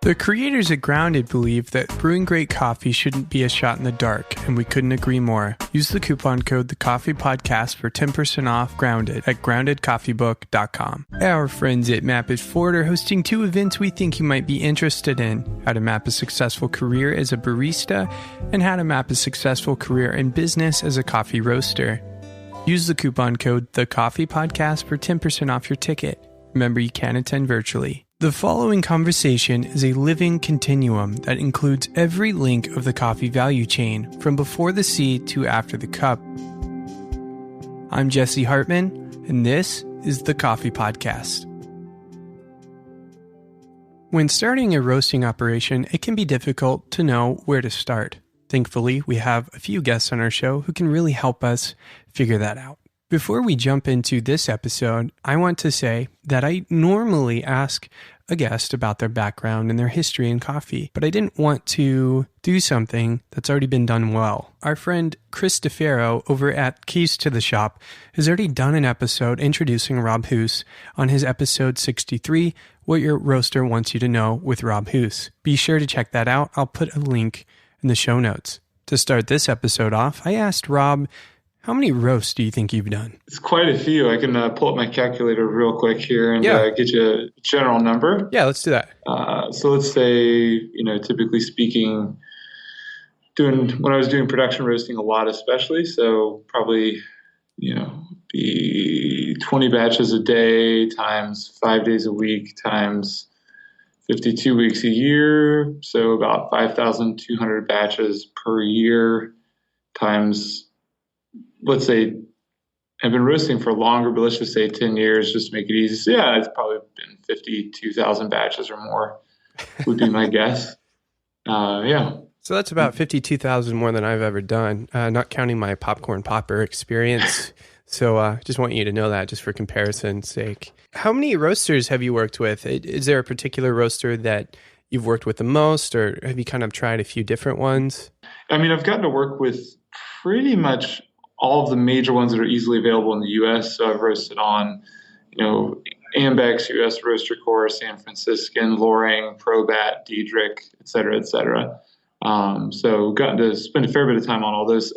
The creators at Grounded believe that brewing great coffee shouldn't be a shot in the dark, and we couldn't agree more. Use the coupon code TheCoffeePodcast for 10% off Grounded at groundedcoffeebook.com. Our friends at Map It Forward are hosting 2 events we think you might be interested in: how to map a successful career as a barista, and how to map a successful career in business as a coffee roaster. Use the coupon code TheCoffeePodcast for 10% off your ticket. Remember, you can attend virtually. The following conversation is a living continuum that includes every link of the coffee value chain, from before the seed to after the cup. I'm Jesse Hartman, and this is the Coffee Podcast. When starting a roasting operation, it can be difficult to know where to start. Thankfully, we have a few guests on our show who can really help us figure that out. Before we jump into this episode, I want to say that I normally ask a guest about their background and their history in coffee, but I didn't want to do something that's already been done well. Our friend Chris DeFaro over at Keys to the Shop has already done an episode introducing Rob Hoos on his episode 63, What Your Roaster Wants You to Know with Rob Hoos. Be sure to check that out. I'll put a link in the show notes. To start this episode off, I asked Rob, how many roasts do you think you've done? It's quite a few. I can pull up my calculator real quick here and get you a general number. Yeah, let's do that. So let's say, typically speaking, when I was doing production roasting a lot, especially, so probably, be 20 batches a day times 5 days a week times 52 weeks a year. So about 5,200 batches per year times, let's say I've been roasting for longer, but let's just say 10 years, just to make it easy. So yeah, it's probably been 52,000 batches or more would be my guess. So that's about 52,000 more than I've ever done, not counting my popcorn popper experience. So just want you to know that just for comparison's sake. How many roasters have you worked with? Is there a particular roaster that you've worked with the most, or have you kind of tried a few different ones? I mean, I've gotten to work with pretty much all of the major ones that are easily available in the U.S. So I've roasted on, Ambex, U.S. Roaster Corps, San Franciscan, Loring, Probat, Diedrich, et cetera, et cetera. So gotten to spend a fair bit of time on all those,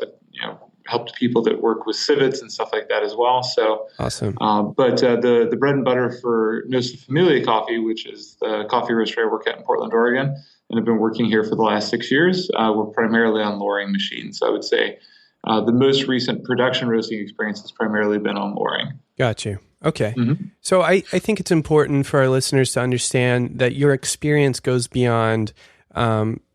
helped people that work with civets and stuff like that as well. So awesome. But the bread and butter for Nosa Familia Coffee, which is the coffee roastery I work at in Portland, Oregon, and I've been working here for the last 6 years, we're primarily on Loring machines. So I would say the most recent production roasting experience has primarily been on Loring. Got you. Okay. Mm-hmm. So I think it's important for our listeners to understand that your experience goes beyond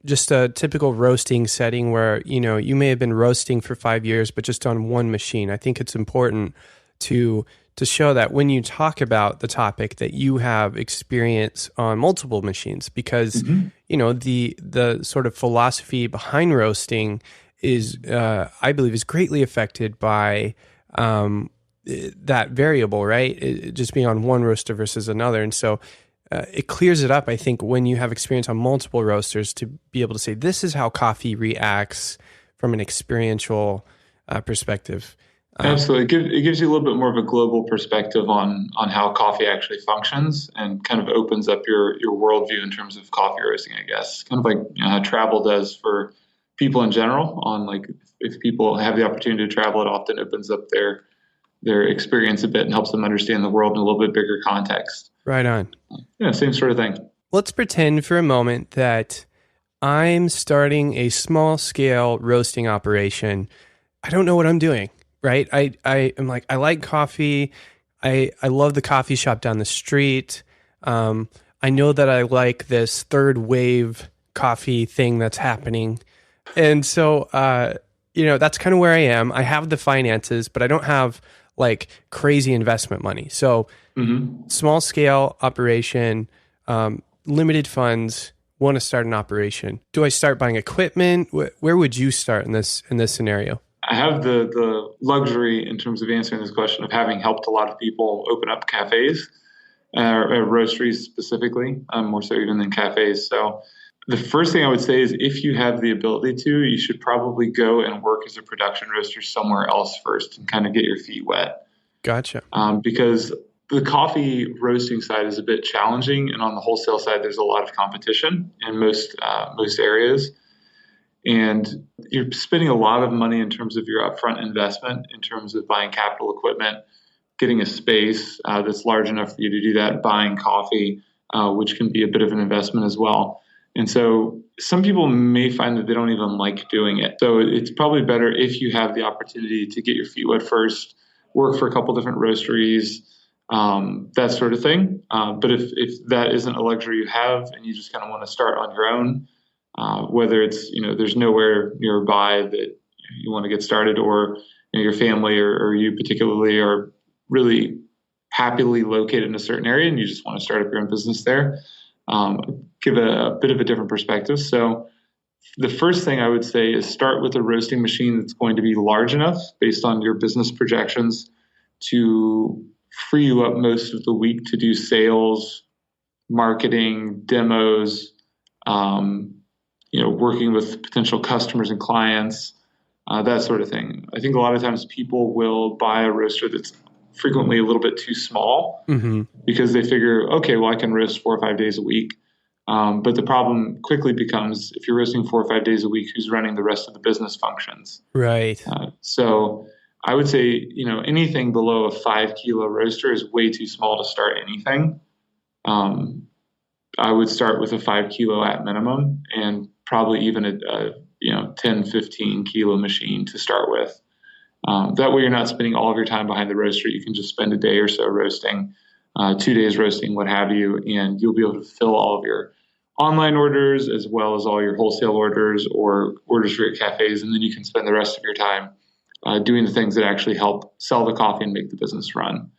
just a typical roasting setting where, you may have been roasting for 5 years, but just on one machine. I think it's important to show that when you talk about the topic that you have experience on multiple machines, because, the sort of philosophy behind roasting is, I believe, is greatly affected by that variable, right? It just being on one roaster versus another. And so it clears it up, I think, when you have experience on multiple roasters to be able to say, this is how coffee reacts from an experiential perspective. Absolutely. It gives you a little bit more of a global perspective on how coffee actually functions, and kind of opens up your worldview in terms of coffee roasting, I guess. Kind of like how travel does for people in general. On like, if people have the opportunity to travel, it often opens up their experience a bit and helps them understand the world in a little bit bigger context. Right on. Yeah, same sort of thing. Let's pretend for a moment that I'm starting a small scale roasting operation. I don't know what I'm doing, right? I am like, I like coffee. I love the coffee shop down the street. I know that I like this third wave coffee thing that's happening. And so, that's kind of where I am. I have the finances, but I don't have like crazy investment money. So small scale operation, limited funds, want to start an operation. Do I start buying equipment? Where would you start in this scenario? I have the luxury, in terms of answering this question, of having helped a lot of people open up cafes, or roasteries specifically, more so even than cafes. So the first thing I would say is, if you have the ability to, you should probably go and work as a production roaster somewhere else first and kind of get your feet wet. Gotcha. Because the coffee roasting side is a bit challenging, and on the wholesale side, there's a lot of competition in most areas. And you're spending a lot of money in terms of your upfront investment, in terms of buying capital equipment, getting a space that's large enough for you to do that, buying coffee, which can be a bit of an investment as well. And so some people may find that they don't even like doing it. So it's probably better if you have the opportunity to get your feet wet first, work for a couple different roasteries, that sort of thing. But if that isn't a luxury you have and you just kind of want to start on your own, whether it's, there's nowhere nearby that you want to get started, or your family or you particularly are really happily located in a certain area and you just want to start up your own business there, give a bit of a different perspective. So the first thing I would say is start with a roasting machine that's going to be large enough based on your business projections to free you up most of the week to do sales, marketing, demos, working with potential customers and clients, that sort of thing. I think a lot of times people will buy a roaster that's frequently a little bit too small because they figure, okay, well, I can roast 4 or 5 days a week. But the problem quickly becomes, if you're roasting 4 or 5 days a week, who's running the rest of the business functions? Right. So I would say, anything below a 5 kilo roaster is way too small to start anything. I would start with a 5 kilo at minimum, and probably even a 10, 15 kilo machine to start with. That way you're not spending all of your time behind the roaster. You can just spend a day or so roasting, 2 days roasting, what have you, and you'll be able to fill all of your online orders as well as all your wholesale orders or orders for your cafes, and then you can spend the rest of your time doing the things that actually help sell the coffee and make the business run.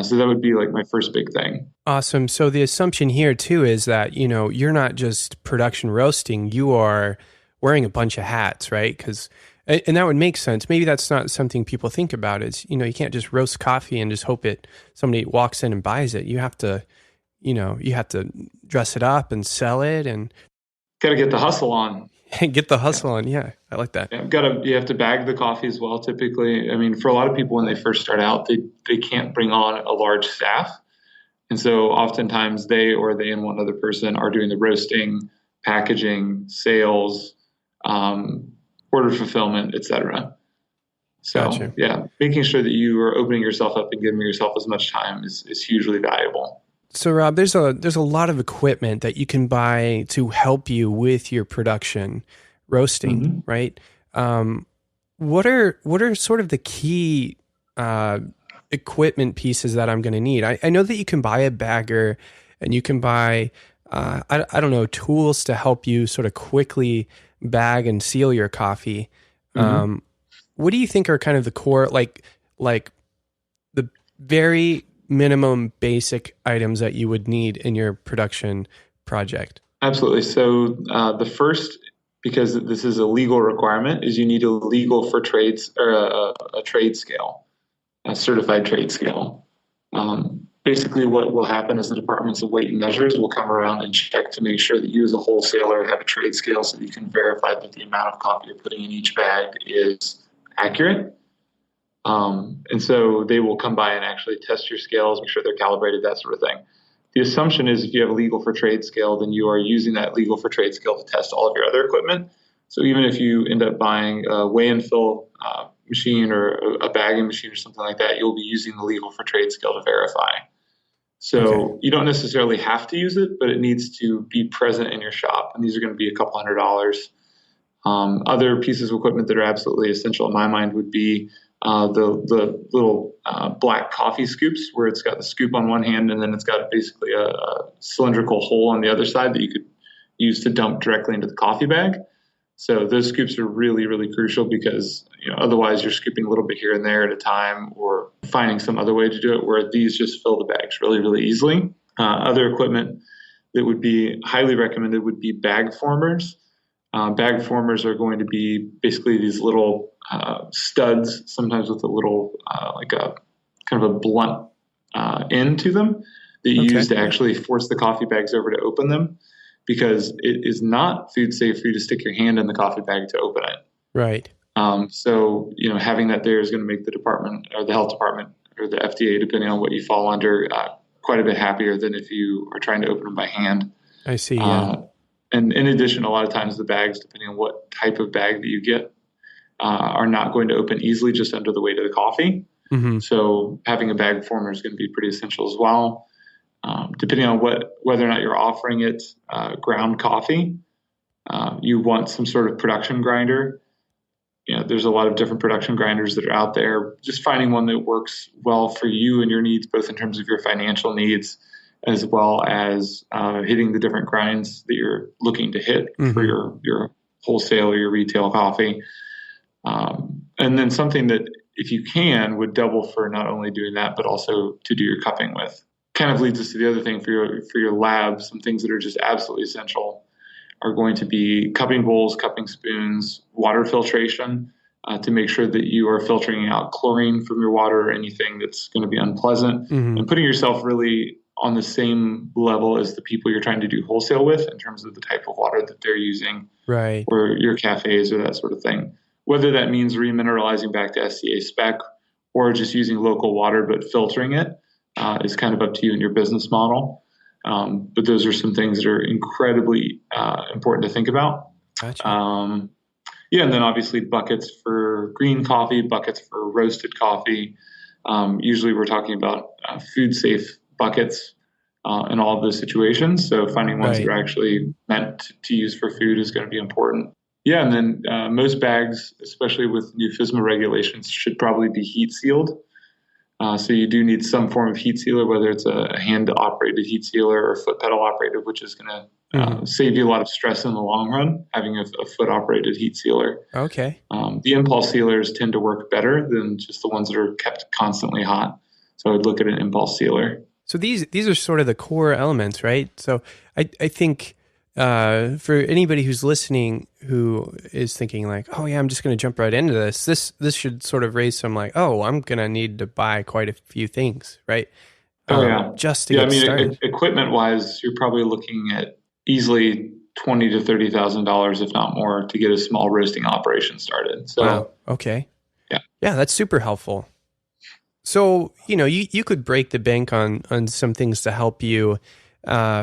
So that would be like my first big thing. Awesome. So the assumption here too is that, you're not just production roasting, you are wearing a bunch of hats, right? And that would make sense. Maybe that's not something people think about is, you can't just roast coffee and just hope somebody walks in and buys it. You have to, you have to dress it up and sell it and got to get the hustle on. Get the hustle on. Yeah, I like that. Yeah, you have to bag the coffee as well. Typically, I mean, for a lot of people when they first start out, they can't bring on a large staff. And so oftentimes they and one other person are doing the roasting, packaging, sales, order fulfillment, etc. So Gotcha. Yeah, making sure that you are opening yourself up and giving yourself as much time is hugely valuable. So Rob, there's a lot of equipment that you can buy to help you with your production roasting, right? What are sort of the key equipment pieces that I'm going to need? I know that you can buy a bagger and you can buy I don't know, tools to help you sort of quickly bag and seal your coffee. What do you think are kind of the core, like the very minimum basic items that you would need in your production project? Absolutely. So the first, because this is a legal requirement, is you need a legal for trades or a trade scale, a certified trade scale. Basically what will happen is the departments of weight and measures will come around and check to make sure that you as a wholesaler have a trade scale so that you can verify that the amount of coffee you're putting in each bag is accurate. And so they will come by and actually test your scales, make sure they're calibrated, that sort of thing. The assumption is if you have a legal for trade scale, then you are using that legal for trade scale to test all of your other equipment. So even if you end up buying a weigh and fill machine or a bagging machine or something like that, you'll be using the legal for trade scale to verify. So You don't necessarily have to use it, but it needs to be present in your shop. And these are going to be a couple $100. Other pieces of equipment that are absolutely essential in my mind would be the little black coffee scoops, where it's got the scoop on one hand and then it's got basically a cylindrical hole on the other side that you could use to dump directly into the coffee bag. So those scoops are really, really crucial because otherwise you're scooping a little bit here and there at a time or finding some other way to do it, where these just fill the bags really, really easily. Other equipment that would be highly recommended would be bag formers. Bag formers are going to be basically these little studs, sometimes with a little like a kind of a blunt end to them that you use to actually force the coffee bags over to open them, because it is not food safe for you to stick your hand in the coffee bag to open it. Right. So having that there is going to make the department or the health department or the FDA, depending on what you fall under, quite a bit happier than if you are trying to open them by hand. I see. Yeah. And in addition, a lot of times the bags, depending on what type of bag that you get, are not going to open easily just under the weight of the coffee. Mm-hmm. So having a bag former is going to be pretty essential as well. Depending on whether or not you're offering it ground coffee, you want some sort of production grinder. There's a lot of different production grinders that are out there. Just finding one that works well for you and your needs, both in terms of your financial needs, as well as hitting the different grinds that you're looking to hit for your wholesale or your retail coffee. And then something that, if you can, would double for not only doing that, but also to do your cupping with. Kind of leads us to the other thing for your lab. Some things that are just absolutely essential are going to be cupping bowls, cupping spoons, water filtration, to make sure that you are filtering out chlorine from your water or anything that's going to be unpleasant, and putting yourself really on the same level as the people you're trying to do wholesale with in terms of the type of water that they're using, right, or your cafes or that sort of thing. Whether that means remineralizing back to SCA spec or just using local water but filtering it is kind of up to you and your business model. But those are some things that are incredibly important to think about. Gotcha. And then obviously buckets for green coffee, buckets for roasted coffee. Usually we're talking about food safe buckets in all of those situations. So finding ones that are actually meant to use for food is going to be important. Yeah, and then most bags, especially with new FSMA regulations, should probably be heat sealed. So you do need some form of heat sealer, whether it's a hand-operated heat sealer or foot pedal operated, which is going to save you a lot of stress in the long run, having a foot-operated heat sealer. Okay. The impulse sealers tend to work better than just the ones that are kept constantly hot. So I would look at an impulse sealer. So these are sort of the core elements, right? So I think for anybody who's listening who is thinking like, oh yeah, I'm just going to jump right into this should sort of raise some like, oh, I'm going to need to buy quite a few things, right? Just to get started. Equipment wise, you're probably looking at easily $20,000 to $30,000, if not more, to get a small roasting operation started. So, wow. Okay. Yeah, that's super helpful. So, you could break the bank on some things to help you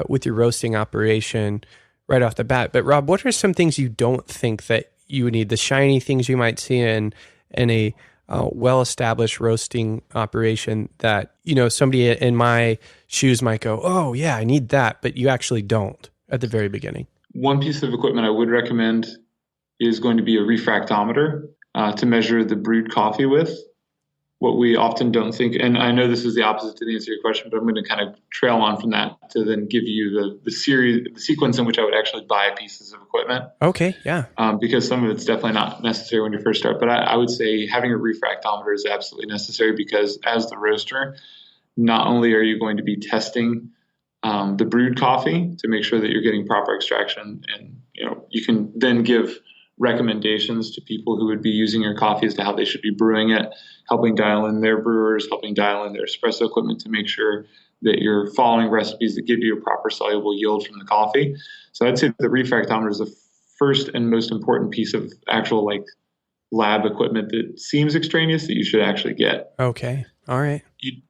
with your roasting operation right off the bat. But Rob, what are some things you don't think that you would need? The shiny things you might see in a well-established roasting operation that, somebody in my shoes might go, oh yeah, I need that, but you actually don't at the very beginning. One piece of equipment I would recommend is going to be a refractometer to measure the brewed coffee with. What we often don't think, and I know this is the opposite to the answer to your question, but I'm going to kind of trail on from that to then give you the sequence in which I would actually buy pieces of equipment. Okay, yeah. Because some of it's definitely not necessary when you first start. But I would say having a refractometer is absolutely necessary, because as the roaster, not only are you going to be testing the brewed coffee to make sure that you're getting proper extraction, and you can then give recommendations to people who would be using your coffee as to how they should be brewing it, helping dial in their brewers, helping dial in their espresso equipment to make sure that you're following recipes that give you a proper soluble yield from the coffee. So I'd say the refractometer is the first and most important piece of actual lab equipment that seems extraneous that you should actually get. Okay. All right.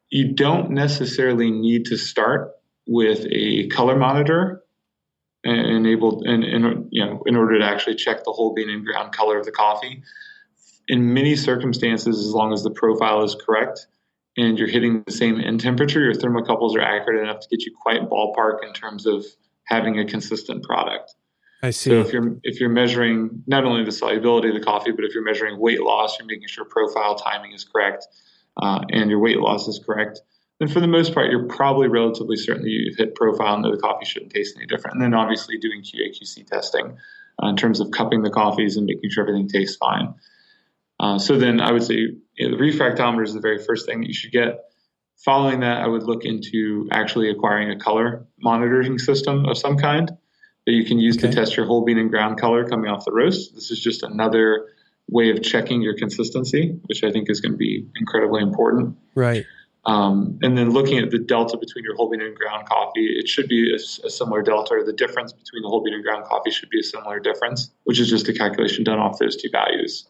You don't necessarily need to start with a color monitor in order to actually check the whole bean and ground color of the coffee. In many circumstances, as long as the profile is correct and you're hitting the same end temperature, your thermocouples are accurate enough to get you quite ballpark in terms of having a consistent product. I see. So if you're measuring not only the solubility of the coffee, but if you're measuring weight loss, you're making sure profile timing is correct and your weight loss is correct, then for the most part, you're probably relatively certain that you've hit profile and that the coffee shouldn't taste any different. And then obviously doing QA/QC testing in terms of cupping the coffees and making sure everything tastes fine. So then I would say the refractometer is the very first thing that you should get. Following that, I would look into actually acquiring a color monitoring system of some kind that you can use to test your whole bean and ground color coming off the roast. This is just another way of checking your consistency, which I think is going to be incredibly important. Right. And then looking at the delta between your whole bean and ground coffee, it should be a similar delta, or the difference between the whole bean and ground coffee should be a similar difference, which is just a calculation done off those two values.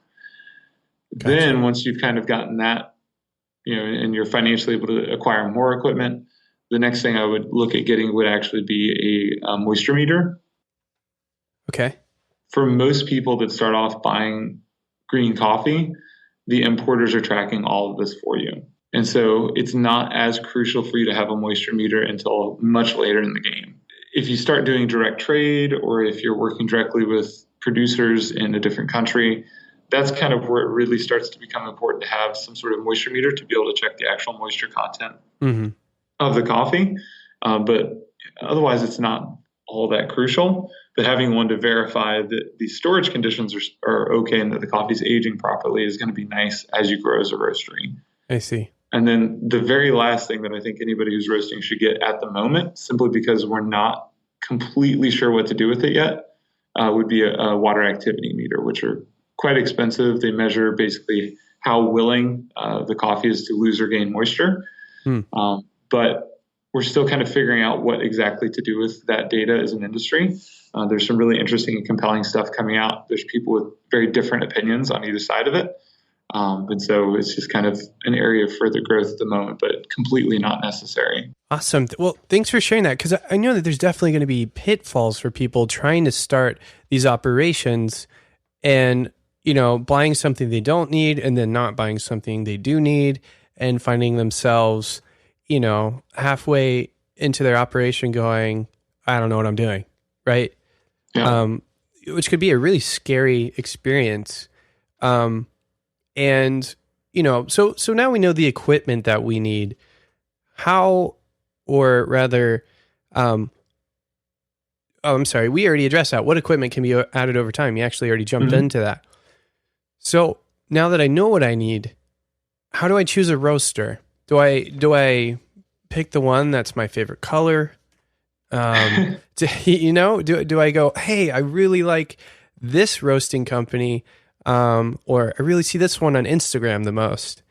Gotcha. Then once you've kind of gotten that and you're financially able to acquire more equipment, the next thing I would look at getting would actually be a moisture meter. Okay. For most people that start off buying green coffee, the importers are tracking all of this for you. And so it's not as crucial for you to have a moisture meter until much later in the game. If you start doing direct trade, or if you're working directly with producers in a different country, that's kind of where it really starts to become important to have some sort of moisture meter to be able to check the actual moisture content of the coffee. But otherwise, it's not all that crucial. But having one to verify that the storage conditions are okay and that the coffee is aging properly is going to be nice as you grow as a roastery. I see. And then the very last thing that I think anybody who's roasting should get at the moment, simply because we're not completely sure what to do with it yet, would be a water activity meter, which are quite expensive. They measure basically how willing the coffee is to lose or gain moisture. But we're still kind of figuring out what exactly to do with that data as an industry. There's some really interesting and compelling stuff coming out. There's people with very different opinions on either side of it. And so it's just kind of an area of further growth at the moment, but completely not necessary. Awesome. Well, thanks for sharing that, because I know that there's definitely going to be pitfalls for people trying to start these operations and, buying something they don't need and then not buying something they do need and finding themselves, halfway into their operation going, I don't know what I'm doing. Right. Yeah. Which could be a really scary experience. And, so now we know the equipment that we need. How, or rather, I'm sorry, we already addressed that. What equipment can be added over time? You actually already jumped into that. So now that I know what I need, how do I choose a roaster? Do I pick the one that's my favorite color? Do I go, hey, I really like this roasting company, or I really see this one on Instagram the most?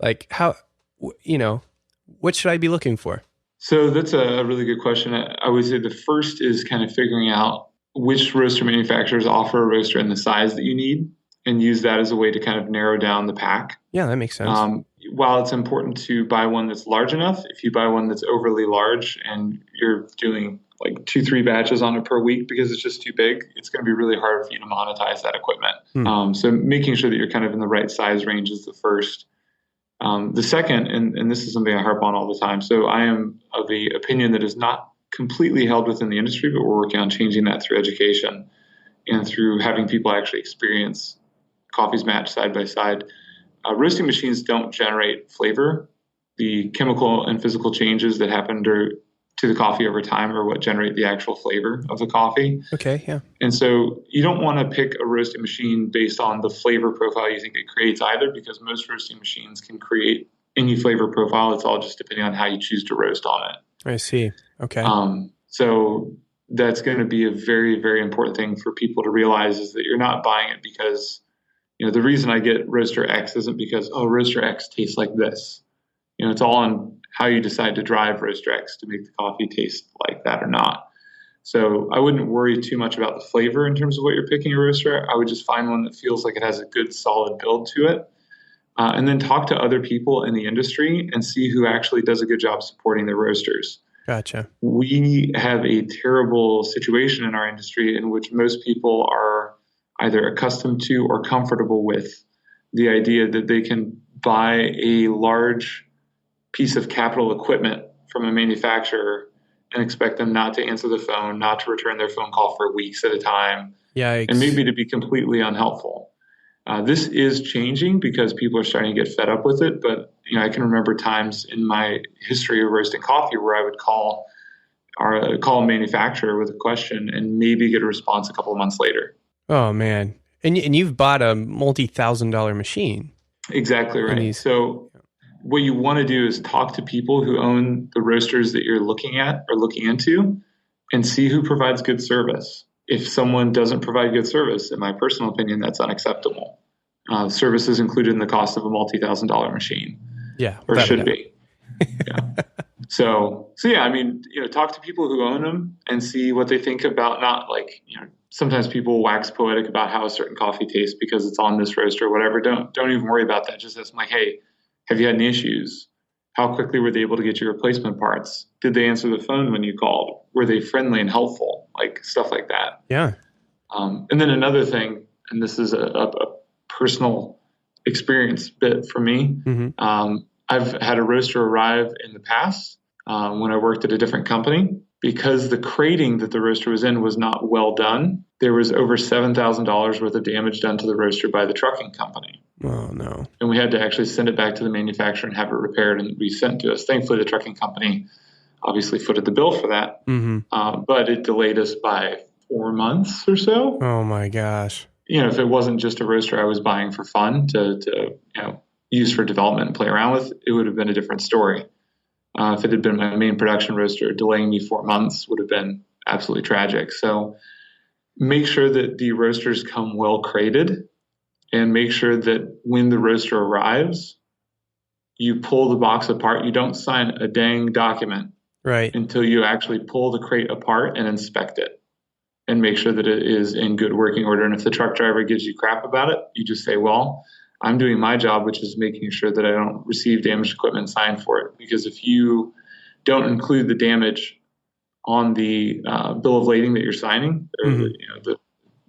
Like, how, what should I be looking for? So that's a really good question. I would say the first is kind of figuring out which roaster manufacturers offer a roaster in the size that you need, and use that as a way to kind of narrow down the pack. Yeah, that makes sense. While it's important to buy one that's large enough, if you buy one that's overly large and you're doing like 2-3 batches on it per week because it's just too big, it's going to be really hard for you to monetize that equipment. So making sure that you're kind of in the right size range is the first. The second, and this is something I harp on all the time, so I am of the opinion that is not completely held within the industry, but we're working on changing that through education and through having people actually experience coffees matched side by side. Roasting machines don't generate flavor. The chemical and physical changes that happen to the coffee over time are what generate the actual flavor of the coffee. Okay, yeah. And so you don't want to pick a roasting machine based on the flavor profile you think it creates either, because most roasting machines can create any flavor profile. It's all just depending on how you choose to roast on it. I see. Okay. So that's going to be a very, very important thing for people to realize, is that you're not buying it because, the reason I get Roaster X isn't because, Roaster X tastes like this. It's all on how you decide to drive Roaster X to make the coffee taste like that or not. So I wouldn't worry too much about the flavor in terms of what you're picking a roaster. I would just find one that feels like it has a good, solid build to it. And then talk to other people in the industry and see who actually does a good job supporting their roasters. Gotcha. We have a terrible situation in our industry in which most people are either accustomed to or comfortable with the idea that they can buy a large piece of capital equipment from a manufacturer and expect them not to answer the phone, not to return their phone call for weeks at a time, Yikes. and maybe to be completely unhelpful. This is changing because people are starting to get fed up with it. But I can remember times in my history of roasting coffee where I would call a manufacturer with a question and maybe get a response a couple of months later. Oh man! And you've bought a $multi-thousand machine. Exactly right. So what you want to do is talk to people who own the roasters that you're looking at or looking into, and see who provides good service. If someone doesn't provide good service, in my personal opinion, that's unacceptable. Service is included in the cost of a $multi-thousand machine. Yeah. Or should be. Yeah. So yeah, talk to people who own them and see what they think about, not like, sometimes people wax poetic about how a certain coffee tastes because it's on this roaster or whatever. Don't even worry about that. Just ask them like, hey, Have you had any issues? How quickly were they able to get you replacement parts? Did they answer the phone when you called? Were they friendly and helpful? Like stuff like that. Yeah. And then another thing, and this is a personal experience bit for me. I've had a roaster arrive in the past when I worked at a different company. Because the crating that the roaster was in was not well done, there was over $7,000 worth of damage done to the roaster by the trucking company. Oh, no. And we had to actually send it back to the manufacturer and have it repaired and be sent to us. Thankfully, the trucking company obviously footed the bill for that, but it delayed us by 4 months or so. Oh, my gosh. If it wasn't just a roaster I was buying for fun to use for development and play around with, it would have been a different story. If it had been my main production roaster, delaying me 4 months would have been absolutely tragic. So make sure that the roasters come well crated, and make sure that when the roaster arrives, you pull the box apart. You don't sign a dang document until you actually pull the crate apart and inspect it and make sure that it is in good working order. And if the truck driver gives you crap about it, you just say, well, I'm doing my job, which is making sure that I don't receive damaged equipment and sign for it. Because if you don't include the damage on the bill of lading that you're signing, or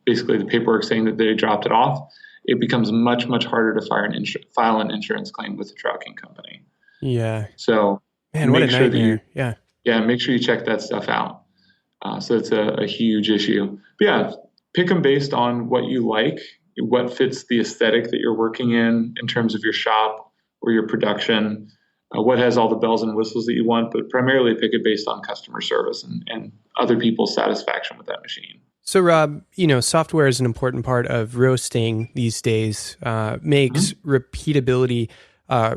basically the paperwork saying that they dropped it off, it becomes much, much harder to file an insurance claim with the trucking company. Yeah. So what a nightmare. Make sure you check that stuff out. So it's a huge issue. But pick them based on what you like, what fits the aesthetic that you're working in terms of your shop or your production, what has all the bells and whistles that you want, but primarily pick it based on customer service and other people's satisfaction with that machine. So Rob, software is an important part of roasting these days, makes repeatability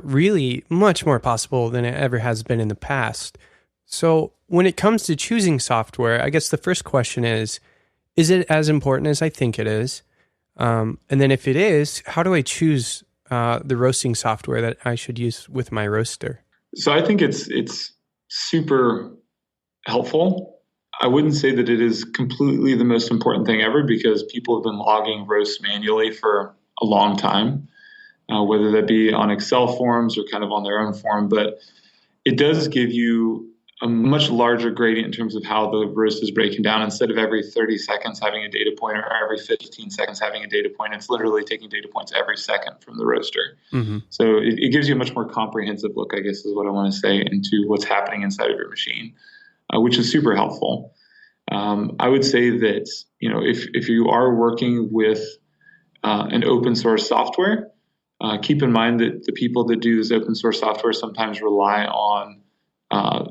really much more possible than it ever has been in the past. So when it comes to choosing software, I guess the first question is it as important as I think it is? And then if it is, how do I choose the roasting software that I should use with my roaster? So I think it's super helpful. I wouldn't say that it is completely the most important thing ever, because people have been logging roasts manually for a long time, whether that be on Excel forms or kind of on their own form. But it does give you a much larger gradient in terms of how the roast is breaking down. Instead of every 30 seconds having a data point or every 15 seconds having a data point, it's literally taking data points every second from the roaster. So it gives you a much more comprehensive look, I guess is what I want to say, into what's happening inside of your machine, which is super helpful. I would say that, if you are working with an open source software, keep in mind that the people that do this open source software sometimes rely on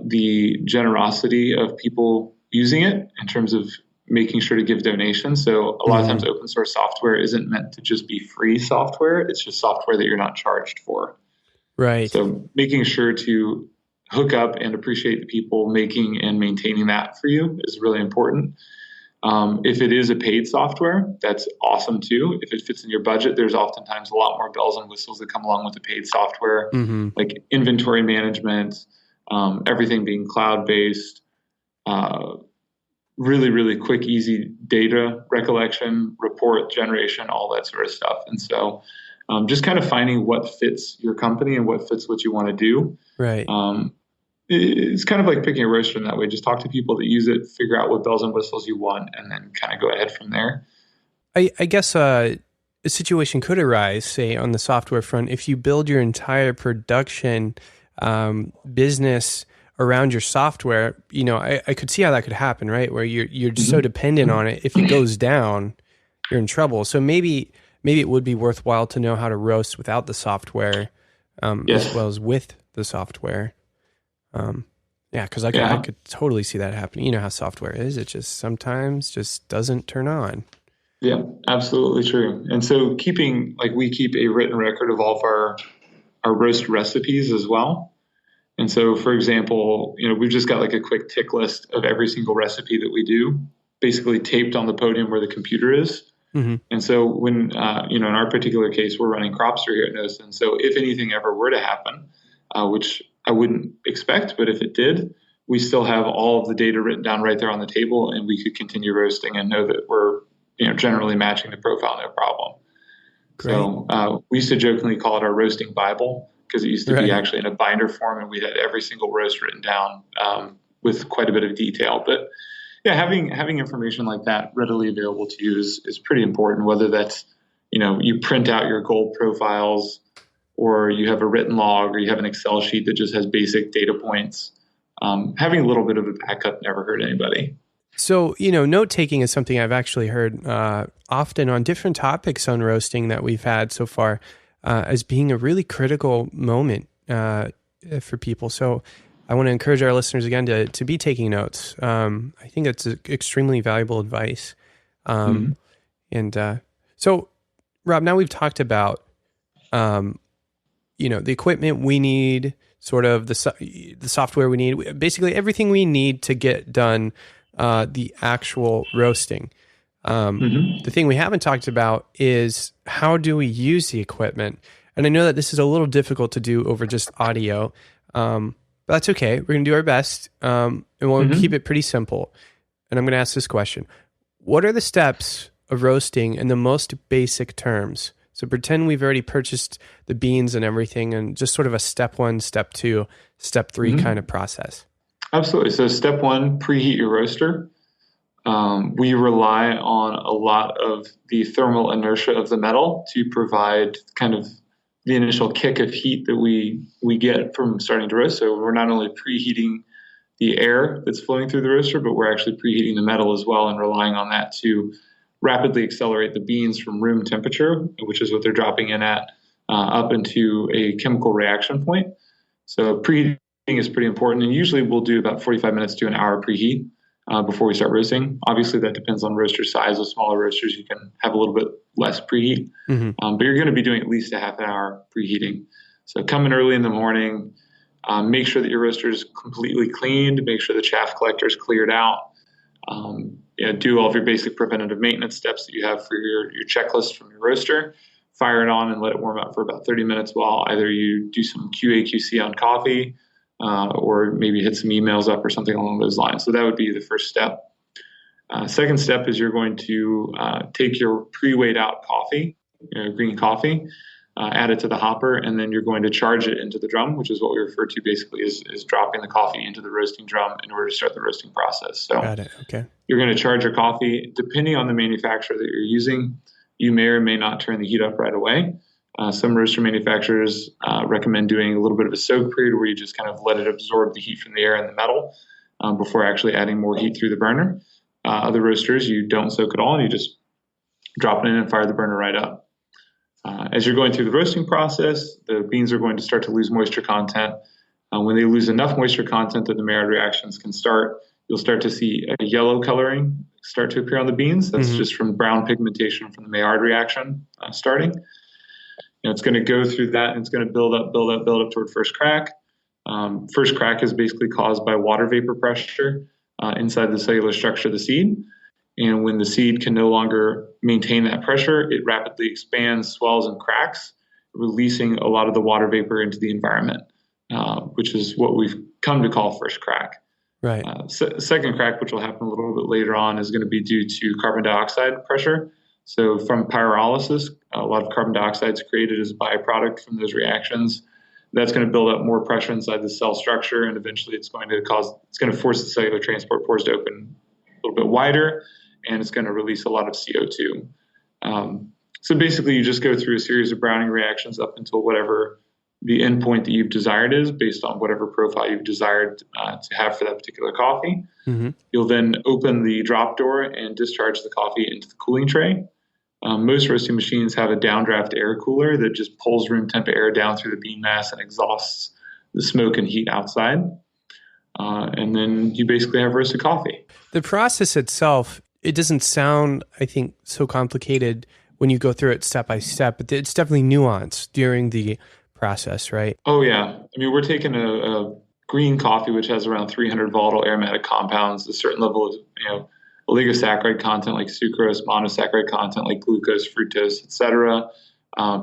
the generosity of people using it in terms of making sure to give donations. So a lot of times open source software isn't meant to just be free software. It's just software that you're not charged for. Right. So making sure to hook up and appreciate the people making and maintaining that for you is really important. If it is a paid software, that's awesome too. If it fits in your budget, there's oftentimes a lot more bells and whistles that come along with the paid software, like inventory management, everything being cloud-based, really, really quick, easy data recollection, report generation, all that sort of stuff. And so just kind of finding what fits your company and what fits what you want to do. Right. It's kind of like picking a roaster in that way. Just talk to people that use it, figure out what bells and whistles you want, and then kind of go ahead from there. I guess a situation could arise, say, on the software front, if you build your entire production business around your software. I could see how that could happen, right? Where you're so dependent on it. If it goes down, you're in trouble. So maybe it would be worthwhile to know how to roast without the software, as well as with the software. Because I could totally see that happening. You know how software is; it just sometimes just doesn't turn on. Yeah, absolutely true. And so we keep a written record of all of our roast recipes as well. And so, for example, we've just got like a quick tick list of every single recipe that we do, basically taped on the podium where the computer is. And so when, in our particular case, we're running Cropster here at Nosa. And so if anything ever were to happen, which I wouldn't expect, but if it did, we still have all of the data written down right there on the table, and we could continue roasting and know that we're, generally matching the profile, no problem. Great. So we used to jokingly call it our roasting Bible. because it used to be Right. actually in a binder form, and we had every single roast written down with quite a bit of detail. But yeah, having information like that readily available to you is pretty important, whether that's, you print out your gold profiles, or you have a written log, or you have an Excel sheet that just has basic data points. Having a little bit of a backup never hurt anybody. So, note taking is something I've actually heard often on different topics on roasting that we've had so far as being a really critical moment for people. So I want to encourage our listeners again to be taking notes. I think that's extremely valuable advice. And so, Rob, now we've talked about, the equipment we need, sort of the software we need, basically everything we need to get done the actual roasting. The thing we haven't talked about is how do we use the equipment? And I know that this is a little difficult to do over just audio, but that's okay. We're going to do our best, and we'll keep it pretty simple. And I'm going to ask this question. What are the steps of roasting in the most basic terms? So pretend we've already purchased the beans and everything, and just sort of a step 1, step 2, step 3 kind of process. Absolutely. So step 1, preheat your roaster. We rely on a lot of the thermal inertia of the metal to provide kind of the initial kick of heat that we get from starting to roast. So we're not only preheating the air that's flowing through the roaster, but we're actually preheating the metal as well, and relying on that to rapidly accelerate the beans from room temperature, which is what they're dropping in at, up into a chemical reaction point. So preheating is pretty important, and usually we'll do about 45 minutes to an hour preheat before we start roasting. Obviously, that depends on roaster size. With smaller roasters, you can have a little bit less preheat, but you're going to be doing at least a half an hour preheating. So come in early in the morning, make sure that your roaster is completely cleaned, make sure the chaff collector is cleared out. Do all of your basic preventative maintenance steps that you have for your checklist from your roaster. Fire it on and let it warm up for about 30 minutes while either you do some QA/QC on coffee, or maybe hit some emails up or something along those lines. So that would be the first step. Second step is you're going to take your pre-weighed out coffee, green coffee, add it to the hopper, and then you're going to charge it into the drum, which is what we refer to basically as dropping the coffee into the roasting drum in order to start the roasting process. So Got it. Okay. You're going to charge your coffee. Depending on the manufacturer that you're using, you may or may not turn the heat up right away. Some roaster manufacturers recommend doing a little bit of a soak period where you just kind of let it absorb the heat from the air and the metal before actually adding more heat through the burner. Other roasters, you don't soak at all, and you just drop it in and fire the burner right up. As you're going through the roasting process, the beans are going to start to lose moisture content. When they lose enough moisture content that the Maillard reactions can start, you'll start to see a yellow coloring start to appear on the beans. That's just from brown pigmentation from the Maillard reaction starting. It's going to go through that, and it's going to build up toward first crack. First crack is basically caused by water vapor pressure inside the cellular structure of the seed. And when the seed can no longer maintain that pressure, it rapidly expands, swells, and cracks, releasing a lot of the water vapor into the environment, which is what we've come to call first crack. Right. Second crack, which will happen a little bit later on, is going to be due to carbon dioxide pressure. So from pyrolysis, a lot of carbon dioxide is created as a byproduct from those reactions. That's going to build up more pressure inside the cell structure, and eventually it's going to force the cellular transport pores to open a little bit wider, and it's going to release a lot of CO2. So basically, you just go through a series of browning reactions up until whatever the endpoint that you've desired is, based on whatever profile you've desired to have for that particular coffee. You'll then open the drop door and discharge the coffee into the cooling tray. Most roasting machines have a downdraft air cooler that just pulls room temp air down through the bean mass and exhausts the smoke and heat outside. And then you basically have roasted coffee. The process itself, it doesn't sound, I think, so complicated when you go through it step by step, but it's definitely nuanced during the process, right? Oh, yeah. I mean, we're taking a green coffee, which has around 300 volatile aromatic compounds, a certain level of, oligosaccharide content like sucrose, monosaccharide content like glucose, fructose, etc.,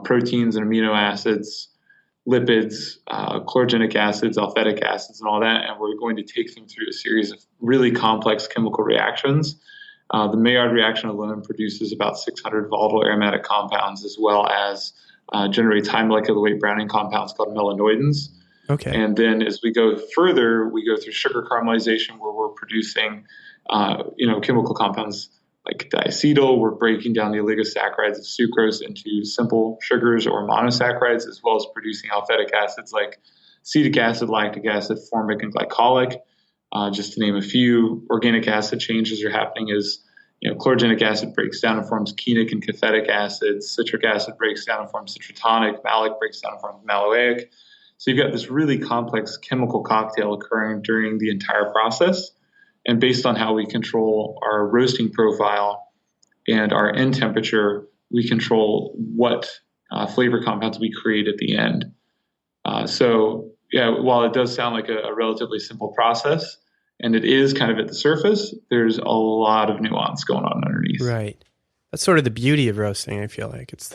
proteins and amino acids, lipids, chlorogenic acids, alphatic acids, and all that. And we're going to take them through a series of really complex chemical reactions. The Maillard reaction alone produces about 600 volatile aromatic compounds, as well as generates high molecular weight browning compounds called melanoidins. Okay. And then as we go further, we go through sugar caramelization where we're producing, chemical compounds like diacetyl. We're breaking down the oligosaccharides of sucrose into simple sugars or monosaccharides, as well as producing alphatic acids like acetic acid, lactic acid, formic, and glycolic. Just to name a few, organic acid changes are happening as chlorogenic acid breaks down and forms kenic and catheptic acids. Citric acid breaks down and forms citratonic. Malic breaks down and forms maloic. So you've got this really complex chemical cocktail occurring during the entire process. And based on how we control our roasting profile and our end temperature, we control what flavor compounds we create at the end. While it does sound like a relatively simple process, and it is kind of at the surface, there's a lot of nuance going on underneath. Right. That's sort of the beauty of roasting, I feel like. It's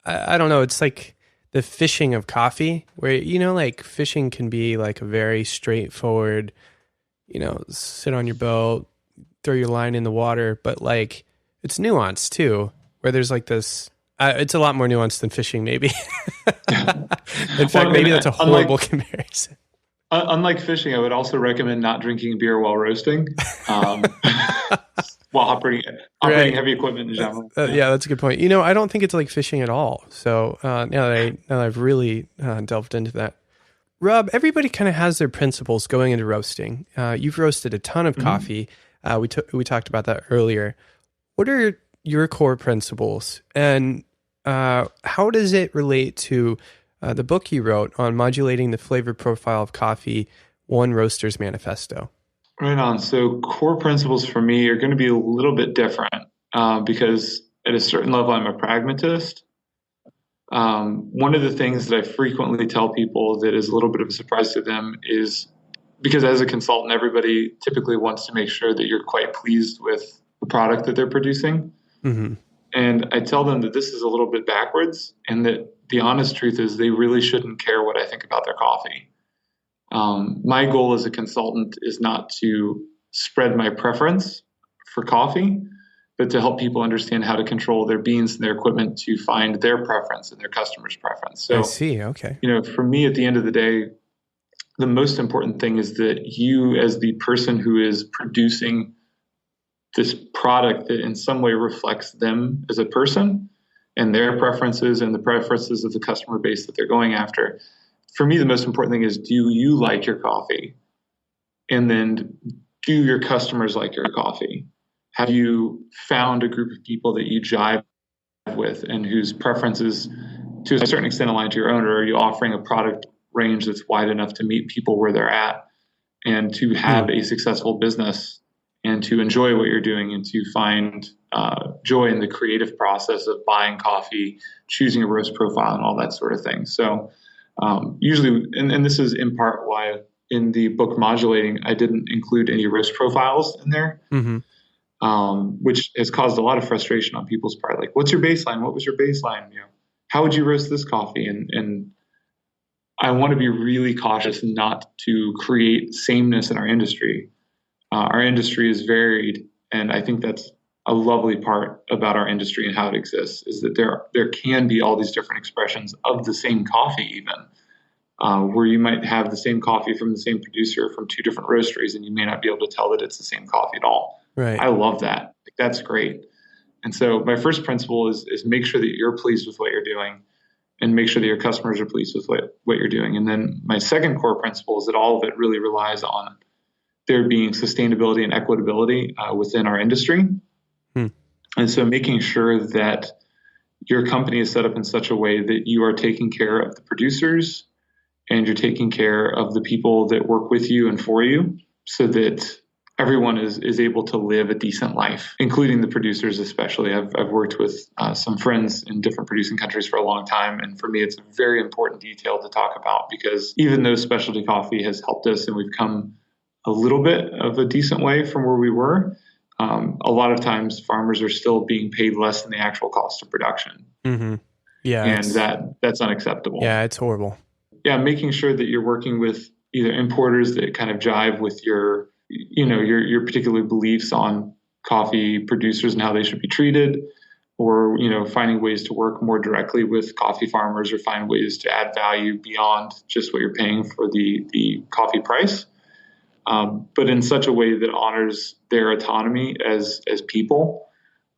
I don't know, it's like the fishing of coffee, where, like fishing can be like a very straightforward, sit on your boat, throw your line in the water, but like it's nuanced too, where there's like this, it's a lot more nuanced than fishing maybe. In fact, maybe that's a horrible comparison. Unlike fishing, I would also recommend not drinking beer while roasting, while operating heavy equipment in general. Yeah, that's a good point. I don't think it's like fishing at all. So now that I've really delved into that, Rob, everybody kind of has their principles going into roasting. You've roasted a ton of coffee. We talked about that earlier. What are your core principles, and how does it relate to the book you wrote on modulating the flavor profile of coffee, One Roaster's Manifesto? Right on. So core principles for me are going to be a little bit different because at a certain level, I'm a pragmatist. One of the things that I frequently tell people that is a little bit of a surprise to them is because as a consultant, everybody typically wants to make sure that you're quite pleased with the product that they're producing. Mm-hmm. And I tell them that this is a little bit backwards, and that the honest truth is they really shouldn't care what I think about their coffee. My goal as a consultant is not to spread my preference for coffee, but to help people understand how to control their beans and their equipment to find their preference and their customer's preference. So, I see. Okay. For me, at the end of the day, the most important thing is that you, as the person who is producing this product that in some way reflects them as a person and their preferences and the preferences of the customer base that they're going after. For me, the most important thing is, do you like your coffee? And then do your customers like your coffee? Have you found a group of people that you jive with and whose preferences to a certain extent align to your own? Or are you offering a product range that's wide enough to meet people where they're at and to have a successful business and to enjoy what you're doing and to find joy in the creative process of buying coffee, choosing a roast profile, and all that sort of thing. So usually, and this is in part why in the book Modulating, I didn't include any roast profiles in there, which has caused a lot of frustration on people's part. Like, what's your baseline? What was your baseline? How would you roast this coffee? And I want to be really cautious not to create sameness in our industry. Our industry is varied, and I think that's a lovely part about our industry and how it exists, is that there can be all these different expressions of the same coffee even, where you might have the same coffee from the same producer from two different roasteries, and you may not be able to tell that it's the same coffee at all. Right. I love that. That's great. And so my first principle is make sure that you're pleased with what you're doing and make sure that your customers are pleased with what you're doing. And then my second core principle is that all of it really relies on there being sustainability and equitability within our industry. And so making sure that your company is set up in such a way that you are taking care of the producers and you're taking care of the people that work with you and for you, so that everyone is able to live a decent life, including the producers especially. I've worked with some friends in different producing countries for a long time, and for me it's a very important detail to talk about, because even though specialty coffee has helped us and we've come a little bit of a decent way from where we were, a lot of times farmers are still being paid less than the actual cost of production. Mm-hmm. Yeah, and that's unacceptable. Yeah, it's horrible. Yeah, making sure that you're working with either importers that kind of jive with your particular beliefs on coffee producers and how they should be treated, or, finding ways to work more directly with coffee farmers or find ways to add value beyond just what you're paying for the coffee price. But in such a way that honors their autonomy as people.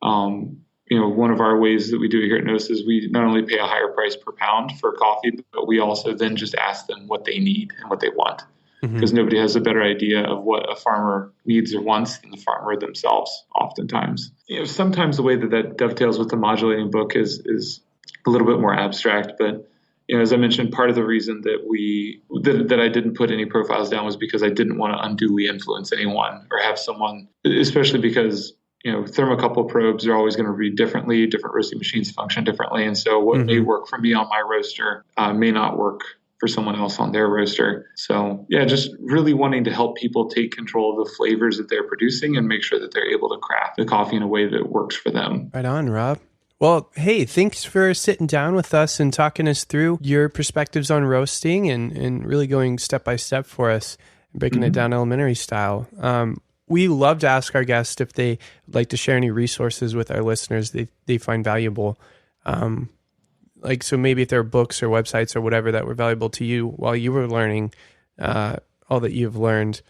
One of our ways that we do it here at Gnosis is we not only pay a higher price per pound for coffee, but we also then just ask them what they need and what they want. Because nobody has a better idea of what a farmer needs or wants than the farmer themselves, oftentimes. Sometimes the way that dovetails with the modulating book is a little bit more abstract, but as I mentioned, part of the reason that I didn't put any profiles down was because I didn't want to unduly influence anyone or have someone, especially because thermocouple probes are always going to read differently. Different roasting machines function differently. And so what may work for me on my roaster may not work for someone else on their roaster. So yeah, just really wanting to help people take control of the flavors that they're producing and make sure that they're able to craft the coffee in a way that works for them. Right on, Rob. Well, hey, thanks for sitting down with us and talking us through your perspectives on roasting and really going step by step for us, breaking it down elementary style. We love to ask our guests if they like to share any resources with our listeners they find valuable. So maybe if there are books or websites or whatever that were valuable to you while you were learning all that you've learned,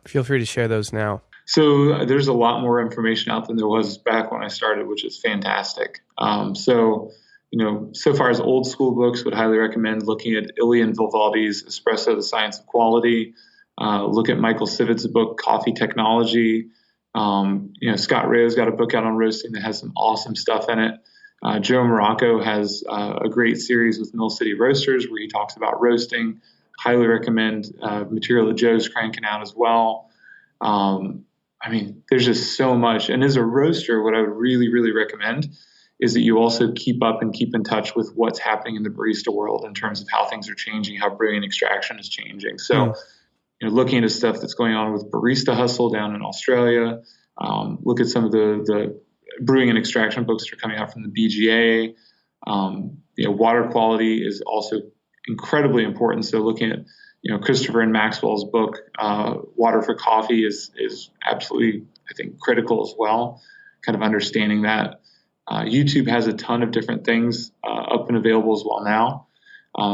feel free to share those now. So there's a lot more information out than there was back when I started, which is fantastic. So far as old school books, would highly recommend looking at Ilya Vivaldi's Espresso, The Science of Quality. Look at Michael Civitt's book, Coffee Technology. Scott Rayo's got a book out on roasting that has some awesome stuff in it. Joe Morocco has a great series with Mill City Roasters where he talks about roasting. Highly recommend material that Joe's cranking out as well. There's just so much. And as a roaster, what I would really, really recommend is that you also keep up and keep in touch with what's happening in the barista world in terms of how things are changing, how brewing and extraction is changing. So, looking at stuff that's going on with Barista Hustle down in Australia, look at some of the brewing and extraction books that are coming out from the BGA. Water quality is also incredibly important. So looking at, Christopher and Maxwell's book, Water for Coffee is absolutely, I think, critical as well, kind of understanding that. YouTube has a ton of different things up and available as well now.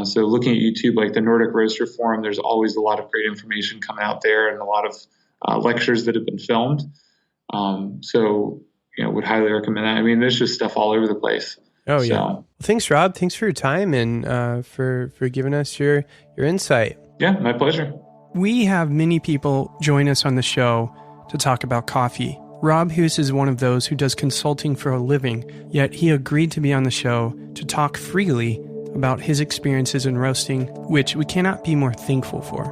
So looking at YouTube, like the Nordic Roaster Forum, there's always a lot of great information coming out there and a lot of lectures that have been filmed. Would highly recommend that. There's just stuff all over the place. Oh, yeah. Well, thanks, Rob. Thanks for your time and for giving us your insight. Yeah, my pleasure. We have many people join us on the show to talk about coffee. Rob Hoos is one of those who does consulting for a living, yet he agreed to be on the show to talk freely about his experiences in roasting, which we cannot be more thankful for.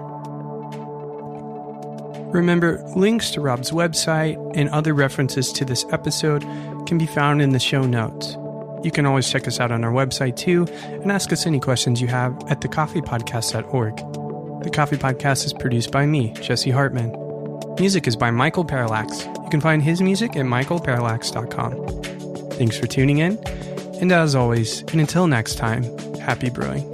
Remember, links to Rob's website and other references to this episode can be found in the show notes. You can always check us out on our website too and ask us any questions you have at thecoffeepodcast.org. The Coffee Podcast is produced by me, Jesse Hartman. Music is by Michael Parallax. You can find his music at michaelparallax.com. Thanks for tuning in, and as always, and until next time, happy brewing.